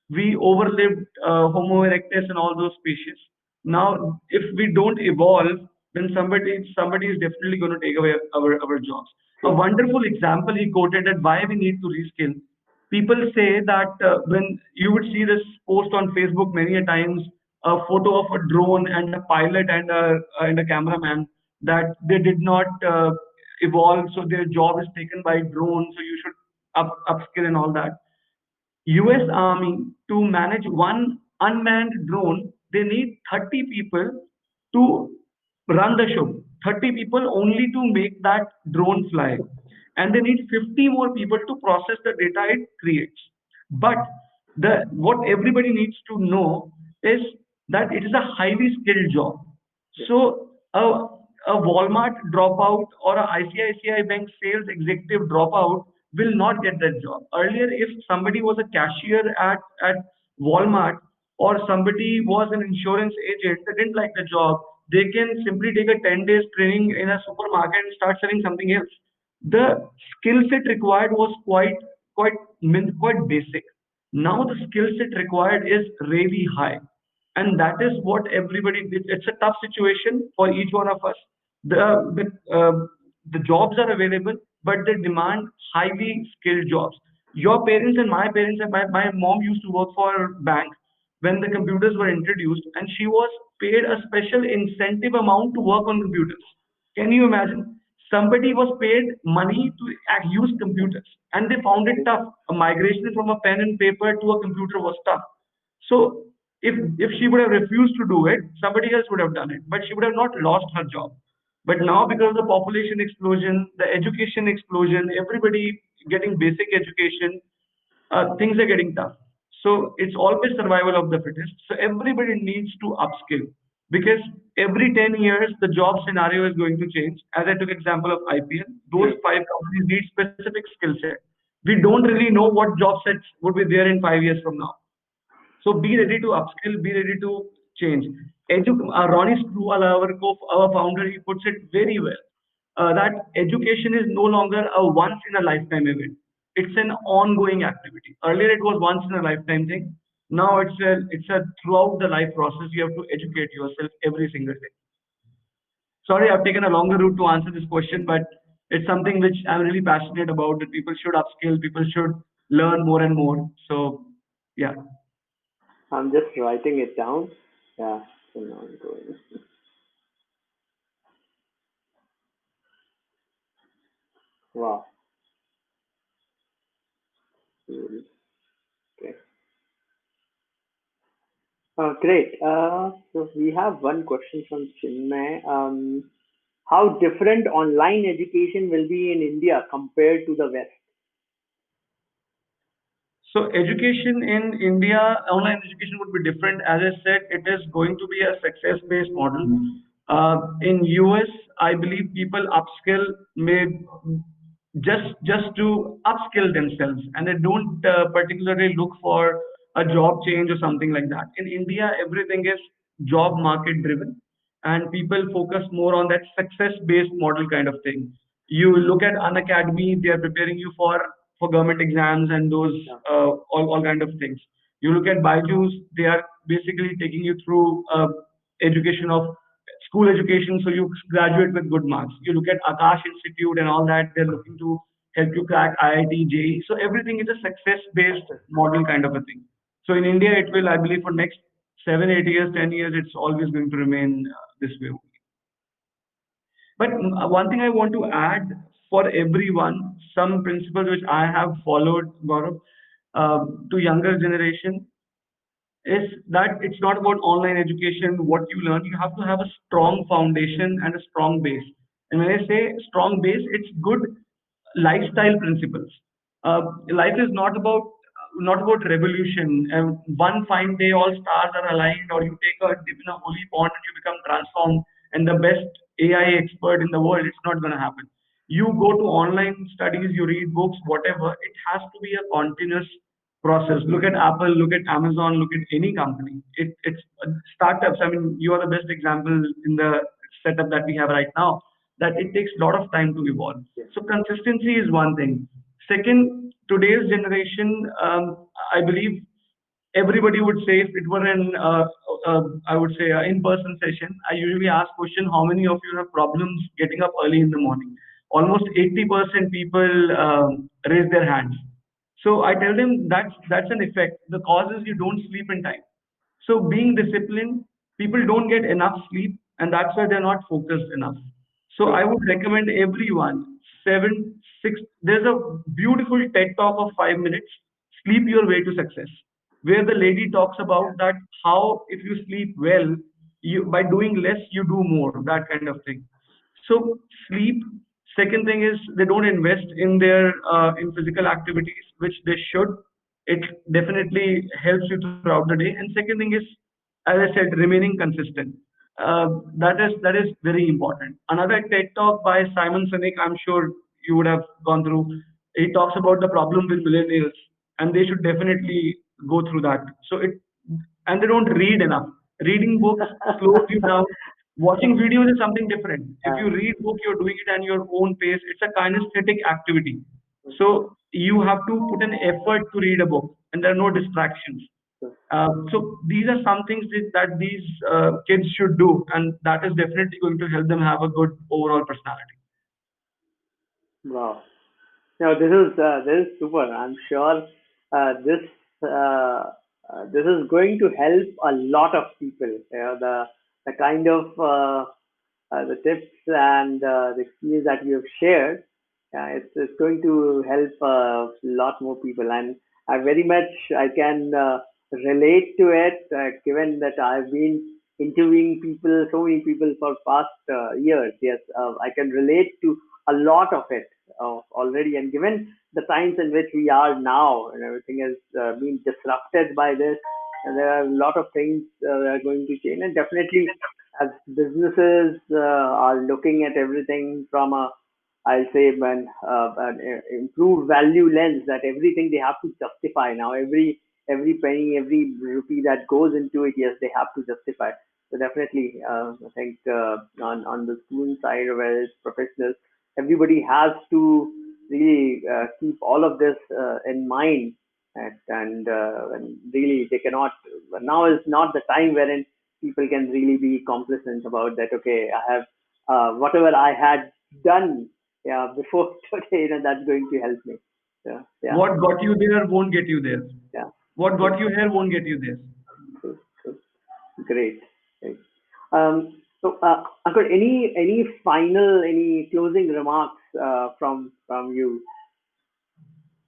S2: we overlived Homo erectus and all those species. Now, if we don't evolve, then somebody is definitely going to take away our jobs. A
S1: True.
S2: wonderful example he quoted that why we need to reskill. People say that when you would see this post on Facebook many a times, a photo of a drone and a pilot and a cameraman that they did not evolve, so their job is taken by drone. So you should upskill and all that. US Army to manage one unmanned drone, they need 30 people to run the show. 30 people only to make that drone fly. And they need 50 more people to process the data it creates. But the what everybody needs to know is that it is a highly skilled job.
S1: Yes.
S2: So a Walmart dropout or a ICICI Bank sales executive dropout will not get that job. Earlier, if somebody was a cashier at Walmart or somebody was an insurance agent, they didn't like the job, they can simply take a 10 days training in a supermarket and start selling something else. The skill set required was quite basic. Now the skill set required is really high, and that is what everybody did. It's a tough situation for each one of us. The jobs are available, but they demand highly skilled jobs. Your parents and my parents and my mom used to work for a bank when the computers were introduced, and she was paid a special incentive amount to work on computers. Can you imagine? Somebody was paid money to use computers, and they found it tough. A migration from a pen and paper to a computer was tough. So if she would have refused to do it, somebody else would have done it, but she would have not lost her job. But now, because of the population explosion, the education explosion, everybody getting basic education, things are getting tough. So it's always survival of the fittest. So everybody needs to upskill because every 10 years the job scenario is going to change. As I took example of IPL, those
S1: True.
S2: five companies need specific skill set. We don't really know what job sets would be there in 5 years from now. So be ready to upskill, be ready to change. Ronnie Screwwall, our founder, he puts it very well. That education is no longer a once in a lifetime event. It's an ongoing activity. Earlier it was once in a lifetime thing. Now it's a throughout the life process. You have to educate yourself every single day. Sorry, I've taken a longer route to answer this question, but it's something which I'm really passionate about. That people should upskill, people should learn more and more. So yeah.
S1: I'm just writing it down. Yeah. So now I'm going. Wow. Mm, okay. Great. So we have one question from Chinmay. How different online education will be in India compared to the West?
S2: So education in India, online education would be different. As I said, it is going to be a success-based model. In US, I believe people upskill may just to upskill themselves, and they don't particularly look for a job change or something like that. In India, everything is job market driven, and people focus more on that success-based model kind of thing. You look at an academy; they are preparing you for government exams and those
S1: Yeah.
S2: all kind of things. You look at Byju's; they are basically taking you through education of school education, so you graduate with good marks. You look at Akash Institute and all that; they're looking to help you crack IIT, JEE. So everything is a success-based
S1: Success.
S2: model kind of a thing. So in India, it will, I believe, for next 7, 8 years, 10 years, it's always going to remain this way. But one thing I want to add for everyone, some principles which I have followed, Gaurav, to younger generation is that it's not about online education, what you learn. You have to have a strong foundation and a strong base. And when I say strong base, it's good lifestyle principles. Life is not about revolution. And one fine day, all stars are aligned, or you take a dip in a holy pond and you become transformed and the best AI expert in the world. It's not going to happen. You go to online studies, you read books, whatever. It has to be a continuous process. Look at Apple, look at Amazon, look at any company. It's startups. I mean, you are the best example in the setup that we have right now. That it takes a lot of time to evolve.
S1: Yes.
S2: So consistency is one thing. Second, today's generation, I believe everybody would say if it were I would say, an in-person session, I usually ask question, how many of you have problems getting up early in the morning? Almost 80% people raise their hands. So I tell them that's an effect. The cause is you don't sleep in time. So being disciplined, people don't get enough sleep, and that's why they're not focused enough. So I
S1: True.
S2: would recommend everyone 7, 6. There's a beautiful TED talk of 5 minutes, "Sleep Your Way to Success," where the lady talks
S1: Yeah.
S2: about that how if you sleep well, you by doing less you do more, that kind of thing. So sleep. Second thing is they don't invest in their in physical activities, which they should. It definitely helps you throughout the day. And second thing is, as I said, remaining consistent. That is very important. Another TED talk by Simon Sinek, I'm sure you would have gone through. He talks about the problem with millennials, and they should definitely go through that. So it and they don't read enough. Reading books slows you down. Watching videos is something different. If
S1: Yeah.
S2: you read book, you're doing it at your own pace. It's a kinesthetic activity. So you have to put an effort to read a book, and there are no distractions. So these are some things that these kids should do, and that is definitely going to help them have a good overall personality.
S1: Wow. No, this is super. I'm sure this this is going to help a lot of people. You know, the kind of the tips and the skills that you have shared. It's going to help a lot more people, and I very much I can relate to it. Given that I've been interviewing people, so many people for past years. Yes, I can relate to a lot of it already. And given the times in which we are now, and everything has been disrupted by this, and there are a lot of things that are going to change. And definitely, as businesses are looking at everything from a, I'll say, an improved value lens, that everything they have to justify now. Every penny, every rupee that goes into it, yes, they have to justify. So definitely, I think on the student side, or whether it's professionals, everybody has to really keep all of this in mind, and really they cannot. Now is not the time wherein people can really be complacent about that. Okay, I have whatever I had done, yeah, before today, that's going to help me. So yeah,
S2: What got you there won't get you there.
S1: yeah,
S2: What
S1: true,
S2: got you here won't get you there.
S1: true, true. Great. Great. So, Ankur, any final, any closing remarks from you.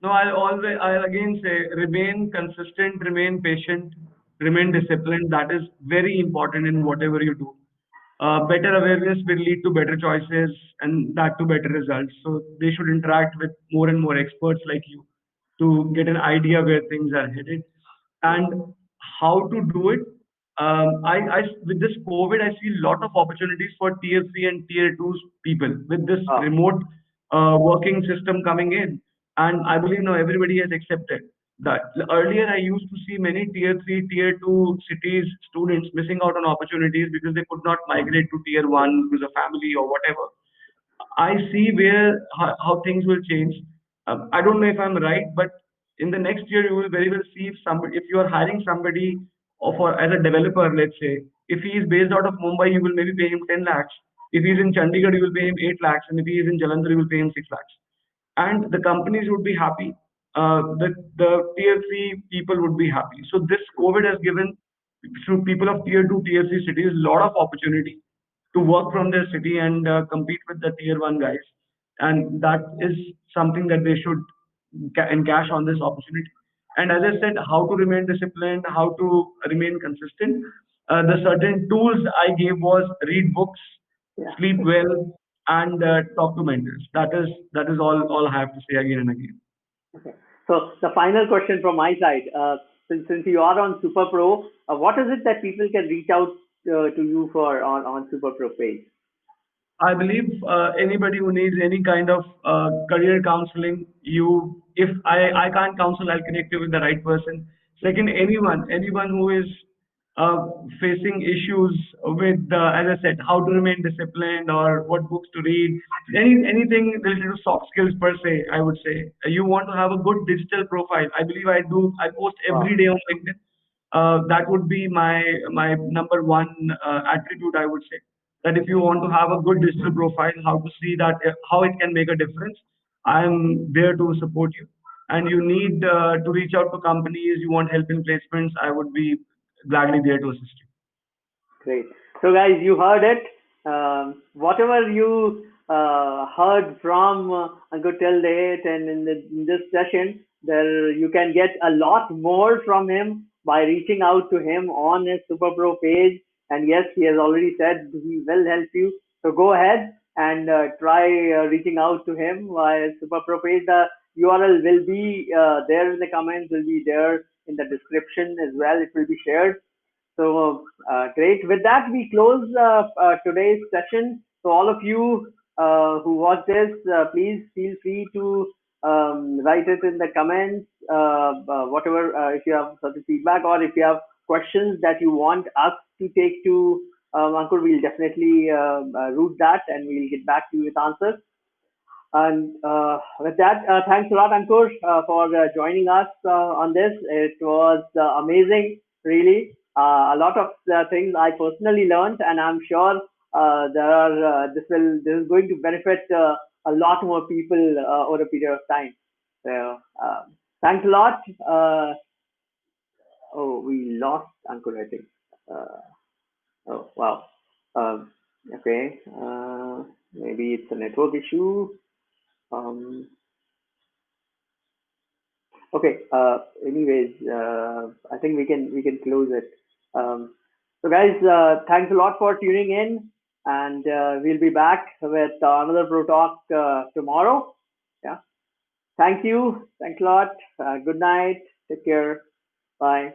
S2: No, I'll again say, remain consistent, remain patient, remain disciplined. That is very important in whatever you do. Better awareness will lead to better choices and that to better results. So they should interact with more and more experts like you to get an idea where things are headed and how to do it. With this COVID, I see a lot of opportunities for tier three and tier two people with this
S1: Oh,
S2: remote working system coming in. And I believe now everybody has accepted that. Earlier, I used to see many tier three, tier two cities students missing out on opportunities because they could not migrate to tier one because of family or whatever. I see where how things will change. I don't know if I'm right, but in the next year you will very well see if you are hiring somebody as a developer, let's say, if he is based out of Mumbai, you will maybe pay him 10 lakhs. If he is in Chandigarh, you will pay him 8 lakhs, and if he is in Jalandhar, you will pay him 6 lakhs. And the companies would be happy. The tier three people would be happy. So this COVID has given to people of tier two, tier three cities a lot of opportunity to work from their city and compete with the tier one guys. And that is something that they should encash on this opportunity. And as I said, how to remain disciplined, how to remain consistent. The certain tools I gave was read books,
S1: yeah.
S2: sleep well, and talk to mentors. That is all I have to say again and again.
S1: Okay. So the final question from my side, since you are on Superpro, what is it that people can reach out to you for on Superpro page?
S2: I believe anybody who needs any kind of career counseling, if I can't counsel, I'll connect you with the right person. Second, anyone who is facing issues with, as I said, how to remain disciplined or what books to read, anything related to soft skills per se, I would say. You want to have a good digital profile. I believe I post
S1: Wow,
S2: every day on LinkedIn. That would be my number one attribute, I would say. That if you want to have a good digital profile, how to see that how it can make a difference, I'm there to support you. And you need to reach out to companies, you want help in placements, I would be gladly there to assist you.
S1: great. So guys, you heard it. Whatever you heard from Ankur till date and in this session, there you can get a lot more from him by reaching out to him on his Superpro page. And yes, he has already said he will help you. So go ahead and try reaching out to him via Superpro page. The URL will be there in the comments, will be there in the description as well. It will be shared. So great. With that, we close today's session. So all of you who watch this, please feel free to write it in the comments, whatever, if you have certain feedback or if you have questions that you want us to take to Ankur, we'll definitely route that and we'll get back to you with answers. And with that, thanks a lot, Ankur, for joining us on this. It was amazing, really. A lot of things I personally learned, and I'm sure there are this is going to benefit a lot more people over a period of time. So thanks a lot. Oh, we lost Ankur, I think. Uh, oh, wow. Um, okay. Maybe it's a network issue. Um, Okay. Anyways, I think we can close it. Um, so guys, thanks a lot for tuning in, and we'll be back with another Pro Talk tomorrow. Yeah. Thank you. Thanks a lot. Good night. Take care. Bye.